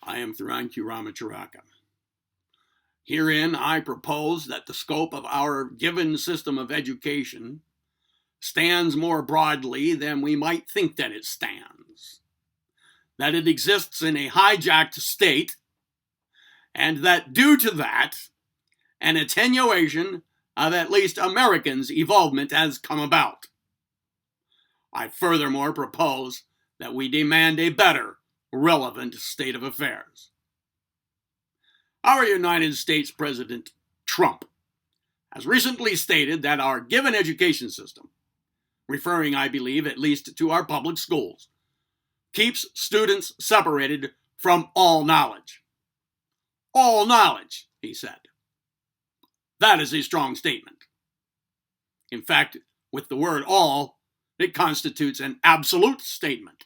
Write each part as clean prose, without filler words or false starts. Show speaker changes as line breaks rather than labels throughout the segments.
I am Theron Ramacharaka. Herein, I propose that the scope of our given system of education stands more broadly than we might think that it stands. That it exists in a hijacked state, and that due to that, an attenuation of at least Americans' evolvement has come about. I furthermore propose that we demand a better, relevant state of affairs. Our United States President Trump has recently stated that our given education system, referring, I believe, at least to our public schools, keeps students separated from all knowledge. All knowledge, he said. That is a strong statement. In fact, with the word all, it constitutes an absolute statement.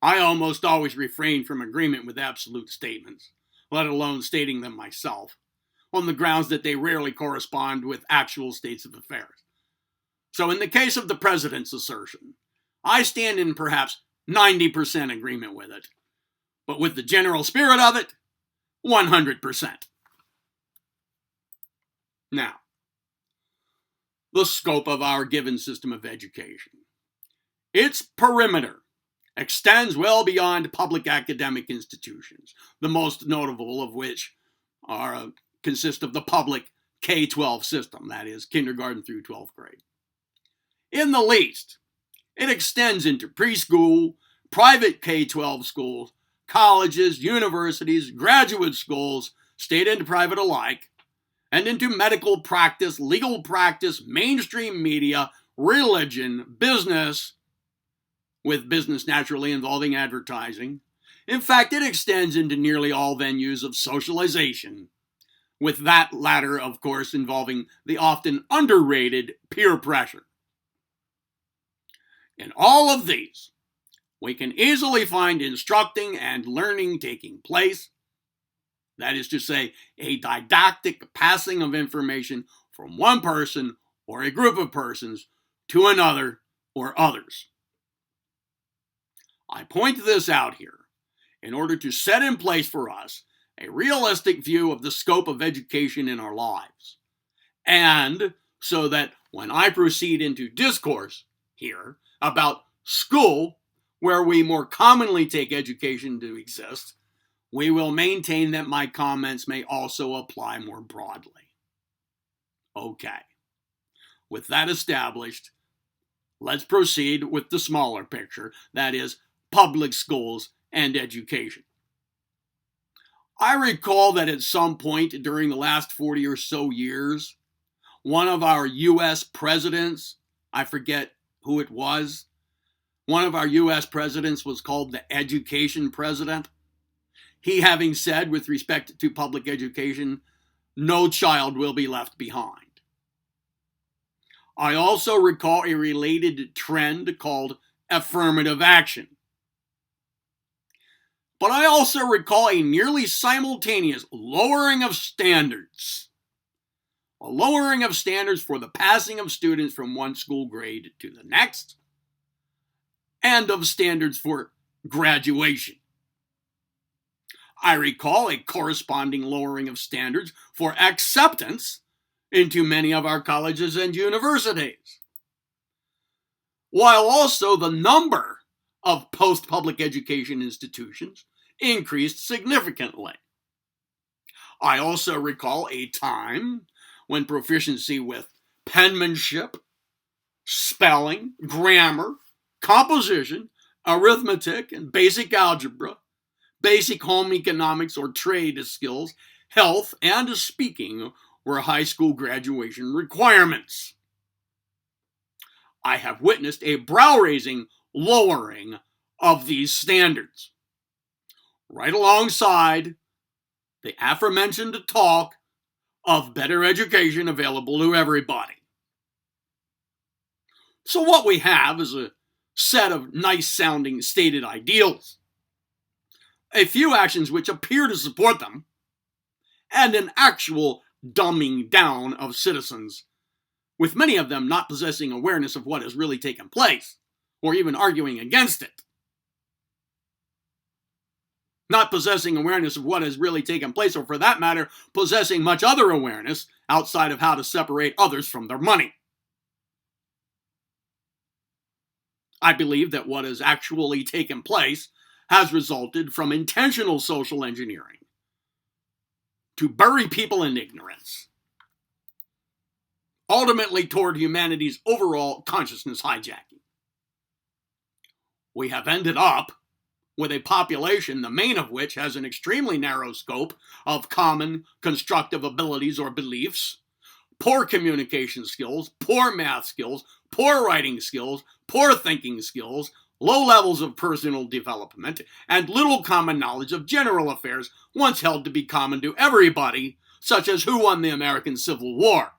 I almost always refrain from agreement with absolute statements, let alone stating them myself, on the grounds that they rarely correspond with actual states of affairs. So in the case of the president's assertion, I stand in perhaps 90% agreement with it, but with the general spirit of it, 100%. Now, the scope of our given system of education. Its perimeter extends well beyond public academic institutions, the most notable of which consist of the public K-12 system, that is, kindergarten through 12th grade. In the least, it extends into preschool, private K-12 schools, colleges, universities, graduate schools, state and private alike, and into medical practice, legal practice, mainstream media, religion, business, with business naturally involving advertising. In fact, it extends into nearly all venues of socialization, with that latter, of course, involving the often underrated peer pressure. In all of these, we can easily find instructing and learning taking place. That is to say, a didactic passing of information from one person or a group of persons to another or others. I point this out here in order to set in place for us a realistic view of the scope of education in our lives, and so that when I proceed into discourse here about school, where we more commonly take education to exist, we will maintain that my comments may also apply more broadly. Okay. With that established, let's proceed with the smaller picture, that is, public schools and education. I recall that at some point during the last 40 or so years, one of our U.S. presidents, I forget who it was, one of our U.S. presidents was called the education president. He having said, with respect to public education, no child will be left behind. I also recall a related trend called affirmative action. But I also recall a nearly simultaneous lowering of standards. A lowering of standards for the passing of students from one school grade to the next, and of standards for graduation. I recall a corresponding lowering of standards for acceptance into many of our colleges and universities, while also the number of post-public education institutions increased significantly. I also recall a time when proficiency with penmanship, spelling, grammar, composition, arithmetic, and basic algebra, basic home economics or trade skills, health, and speaking were high school graduation requirements. I have witnessed a brow-raising lowering of these standards, right alongside the aforementioned talk of better education available to everybody. So what we have is a set of nice-sounding stated ideals, a few actions which appear to support them, and an actual dumbing down of citizens, with many of them not possessing awareness of what has really taken place, or even arguing against it. not possessing awareness of what has really taken place, or for that matter, possessing much other awareness outside of how to separate others from their money. I believe that what has actually taken place has resulted from intentional social engineering to bury people in ignorance, ultimately toward humanity's overall consciousness hijacking. We have ended up with a population, the main of which has an extremely narrow scope of common constructive abilities or beliefs, poor communication skills, poor math skills, poor writing skills, poor thinking skills, low levels of personal development, and little common knowledge of general affairs once held to be common to everybody, such as who won the American Civil War.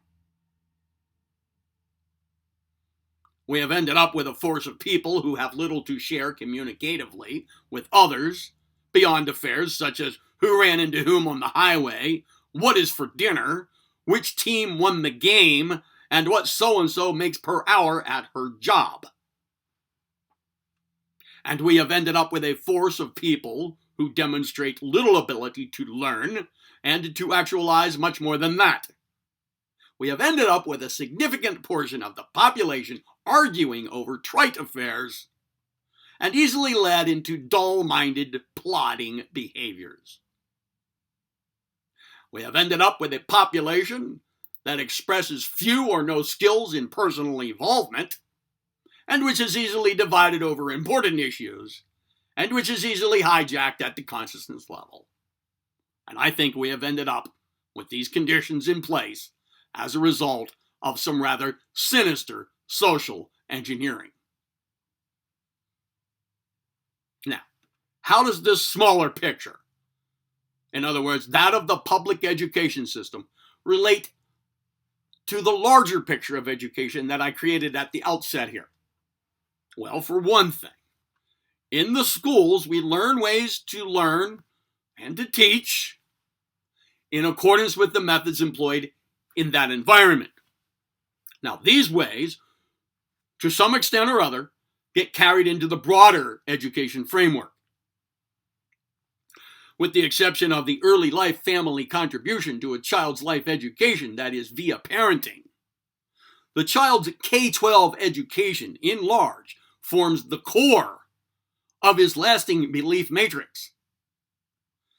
We have ended up with a force of people who have little to share communicatively with others beyond affairs such as who ran into whom on the highway, what is for dinner, which team won the game, and what so-and-so makes per hour at her job. And we have ended up with a force of people who demonstrate little ability to learn and to actualize much more than that. We have ended up with a significant portion of the population arguing over trite affairs and easily led into dull-minded, plodding behaviors. We have ended up with a population that expresses few or no skills in personal involvement, and which is easily divided over important issues, and which is easily hijacked at the consciousness level. And I think we have ended up with these conditions in place as a result of some rather sinister social engineering. Now, how does this smaller picture, in other words, that of the public education system, relate to the larger picture of education that I created at the outset here? Well, for one thing, in the schools, we learn ways to learn and to teach in accordance with the methods employed in that environment. Now, these ways, to some extent or other, get carried into the broader education framework. With the exception of the early life family contribution to a child's life education, that is, via parenting, the child's K-12 education, in large, forms the core of his lasting belief matrix.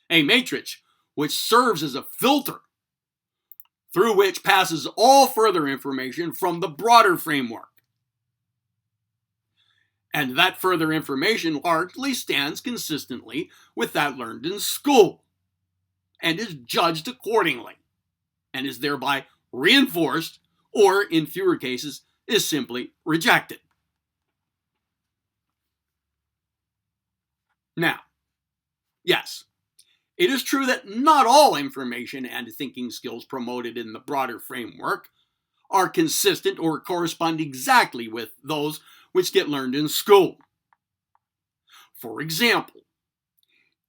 A matrix which serves as a filter through which passes all further information from the broader framework. And that further information largely stands consistently with that learned in school, and is judged accordingly, and is thereby reinforced, or in fewer cases, is simply rejected. Now, yes, it is true that not all information and thinking skills promoted in the broader framework are consistent or correspond exactly with those which get learned in school. For example,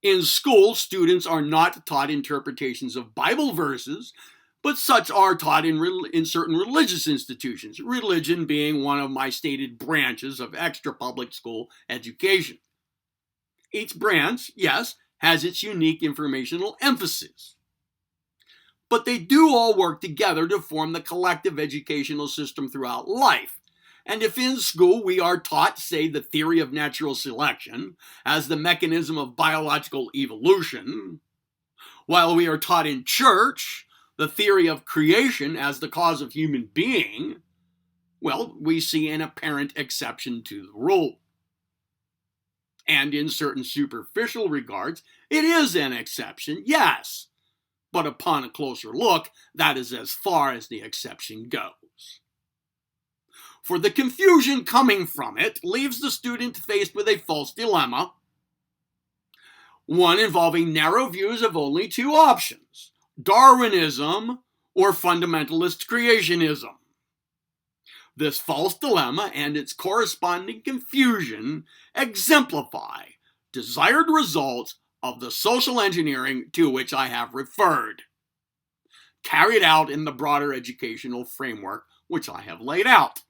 in school, students are not taught interpretations of Bible verses, but such are taught in certain religious institutions, religion being one of my stated branches of extra public school education. Each branch, yes, has its unique informational emphasis. But they do all work together to form the collective educational system throughout life. And if in school we are taught, say, the theory of natural selection as the mechanism of biological evolution, while we are taught in church the theory of creation as the cause of human being, well, we see an apparent exception to the rule. And in certain superficial regards, it is an exception, yes. But upon a closer look, that is as far as the exception goes. For the confusion coming from it leaves the student faced with a false dilemma, one involving narrow views of only two options: Darwinism or fundamentalist creationism. This false dilemma and its corresponding confusion exemplify desired results of the social engineering to which I have referred, carried out in the broader educational framework which I have laid out.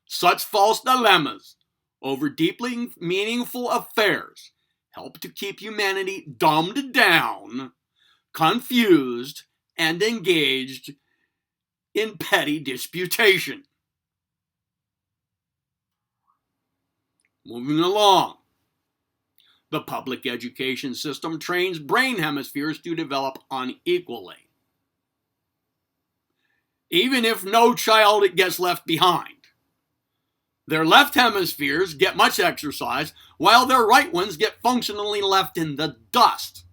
Such false dilemmas over deeply meaningful affairs help to keep humanity dumbed down, confused, and engaged in petty disputation. Moving along. The public education system trains brain hemispheres to develop unequally. Even if no child gets left behind, their left hemispheres get much exercise, while their right ones get functionally left in the dust.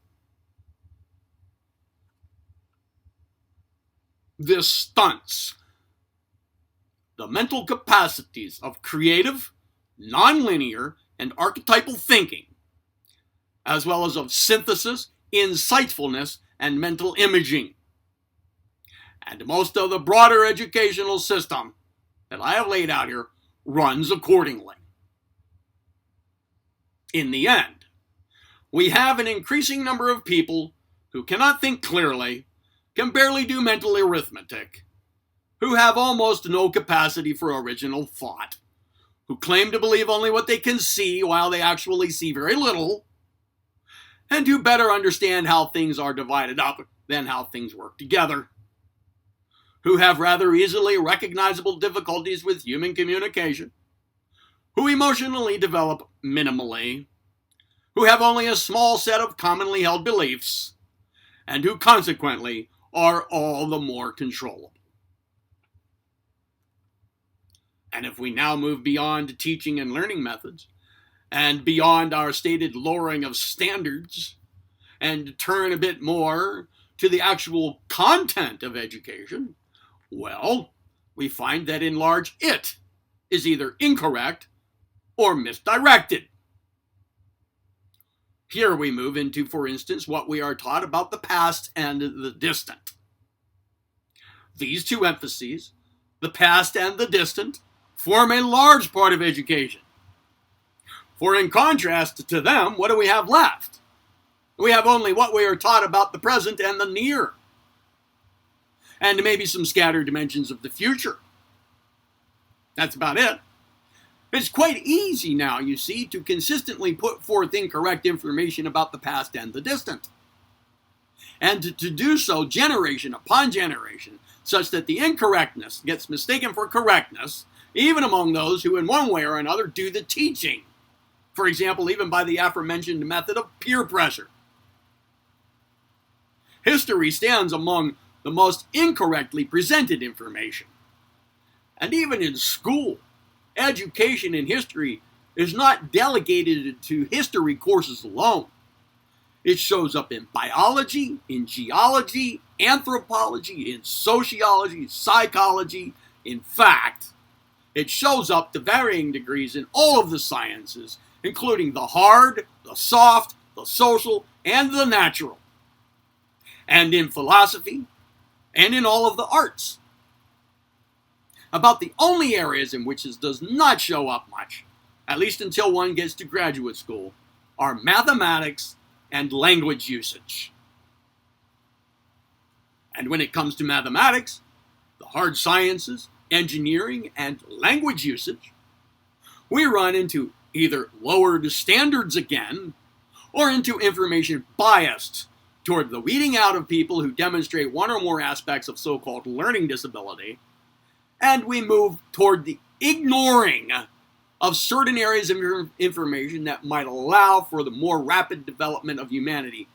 This stunts the mental capacities of creative, nonlinear, and archetypal thinking, as well as of synthesis, insightfulness, and mental imaging. And most of the broader educational system that I have laid out here runs accordingly. In the end, we have an increasing number of people who cannot think clearly, can barely do mental arithmetic, who have almost no capacity for original thought, who claim to believe only what they can see while they actually see very little, and who better understand how things are divided up than how things work together, who have rather easily recognizable difficulties with human communication, who emotionally develop minimally, who have only a small set of commonly held beliefs, and who consequently are all the more controllable. And if we now move beyond teaching and learning methods, and beyond our stated lowering of standards, and turn a bit more to the actual content of education, well, we find that in large it is either incorrect or misdirected. Here we move into, for instance, what we are taught about the past and the distant. These two emphases, the past and the distant, form a large part of education. For in contrast to them, what do we have left? We have only what we are taught about the present and the near, and maybe some scattered dimensions of the future. That's about it. It's quite easy now, you see, to consistently put forth incorrect information about the past and the distant, and to do so generation upon generation, such that the incorrectness gets mistaken for correctness, even among those who in one way or another do the teaching. For example, even by the aforementioned method of peer pressure. History stands among the most incorrectly presented information. And even in school, education in history is not delegated to history courses alone. It shows up in biology, in geology, anthropology, in sociology, psychology. In fact, it shows up to varying degrees in all of the sciences, including the hard, the soft, the social, and the natural, and in philosophy, and in all of the arts. About the only areas in which this does not show up much, at least until one gets to graduate school, are mathematics and language usage. And when it comes to mathematics, the hard sciences, engineering, and language usage, we run into either lowered standards again, or into information biased toward the weeding out of people who demonstrate one or more aspects of so-called learning disability, and we move toward the ignoring of certain areas of information that might allow for the more rapid development of humanity,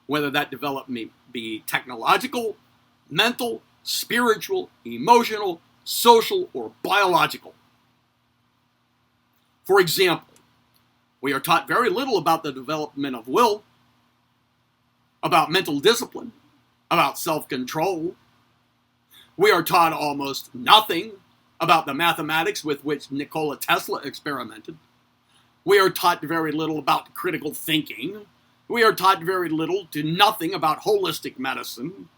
whether that development be technological, mental, spiritual, emotional, social, or biological. For example, we are taught very little about the development of will, about mental discipline, about self-control. We are taught almost nothing about the mathematics with which Nikola Tesla experimented. We are taught very little about critical thinking. We are taught very little to nothing about holistic medicine.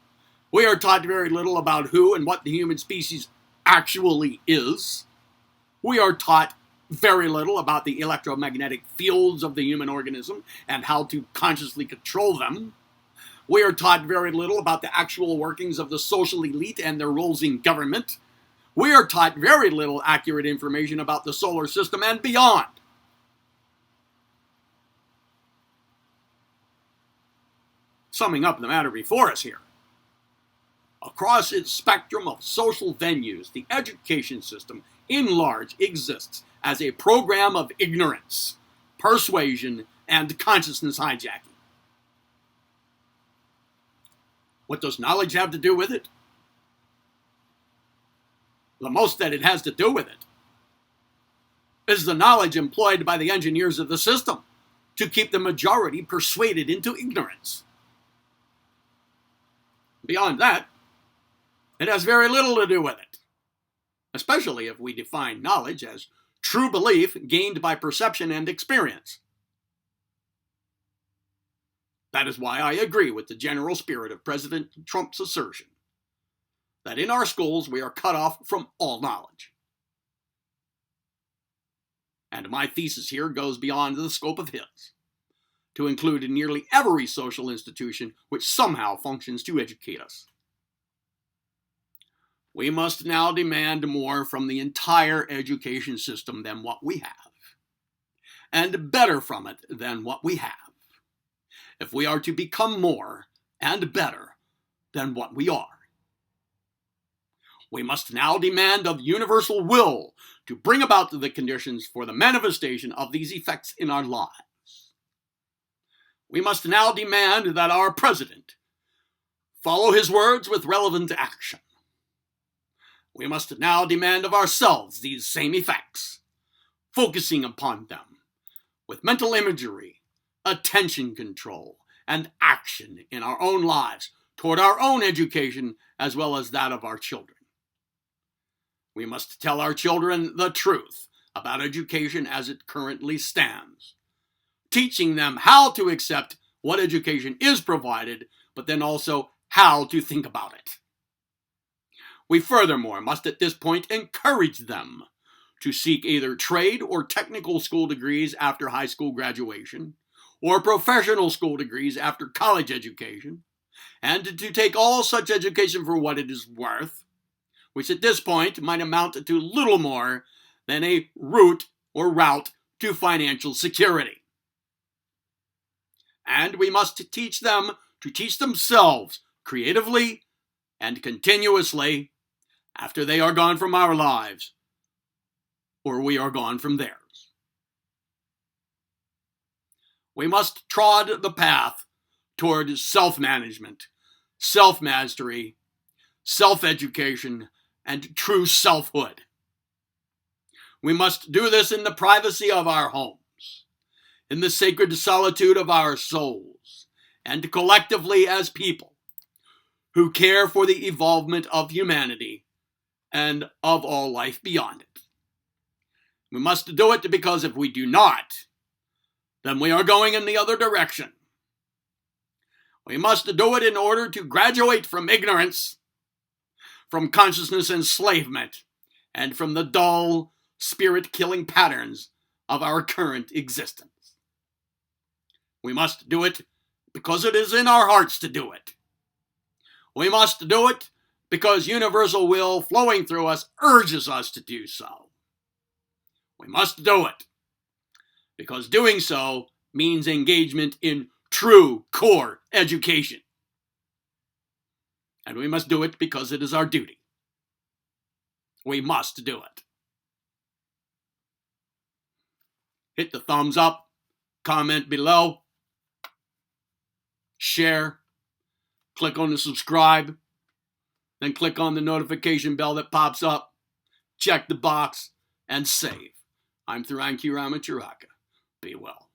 We are taught very little about who and what the human species actually is. We are taught very little about the electromagnetic fields of the human organism and how to consciously control them. We are taught very little about the actual workings of the social elite and their roles in government. We are taught very little accurate information about the solar system and beyond. Summing up the matter before us here, across its spectrum of social venues, the education system in large exists as a program of ignorance, persuasion, and consciousness hijacking. What does knowledge have to do with it? The most that it has to do with it is the knowledge employed by the engineers of the system to keep the majority persuaded into ignorance. Beyond that, it has very little to do with it, especially if we define knowledge as true belief gained by perception and experience. That is why I agree with the general spirit of President Trump's assertion that in our schools we are cut off from all knowledge. And my thesis here goes beyond the scope of his, to include nearly every social institution which somehow functions to educate us. We must now demand more from the entire education system than what we have, and better from it than what we have, if we are to become more and better than what we are. We must now demand of universal will to bring about the conditions for the manifestation of these effects in our lives. We must now demand that our president follow his words with relevant action. We must now demand of ourselves these same effects, focusing upon them with mental imagery, attention control, and action in our own lives toward our own education as well as that of our children. We must tell our children the truth about education as it currently stands, teaching them how to accept what education is provided, but then also how to think about it. We furthermore must at this point encourage them to seek either trade or technical school degrees after high school graduation, or professional school degrees after college education, and to take all such education for what it is worth, which at this point might amount to little more than a route to financial security. And we must teach them to teach themselves creatively and continuously after they are gone from our lives, or we are gone from theirs. We must trod the path toward self-management, self-mastery, self-education, and true selfhood. We must do this in the privacy of our homes, in the sacred solitude of our souls, and collectively as people who care for the evolvement of humanity and of all life beyond it. We must do it because if we do not, then we are going in the other direction. We must do it in order to graduate from ignorance, from consciousness enslavement, and from the dull, spirit-killing patterns of our current existence. We must do it because it is in our hearts to do it. We must do it because universal will flowing through us urges us to do so. We must do it because doing so means engagement in true core education. And we must do it because it is our duty. We must do it. Hit the thumbs up, comment below, share, click on the subscribe, then click on the notification bell that pops up, check the box, and save. I'm Theron Ramacharaka. Be well.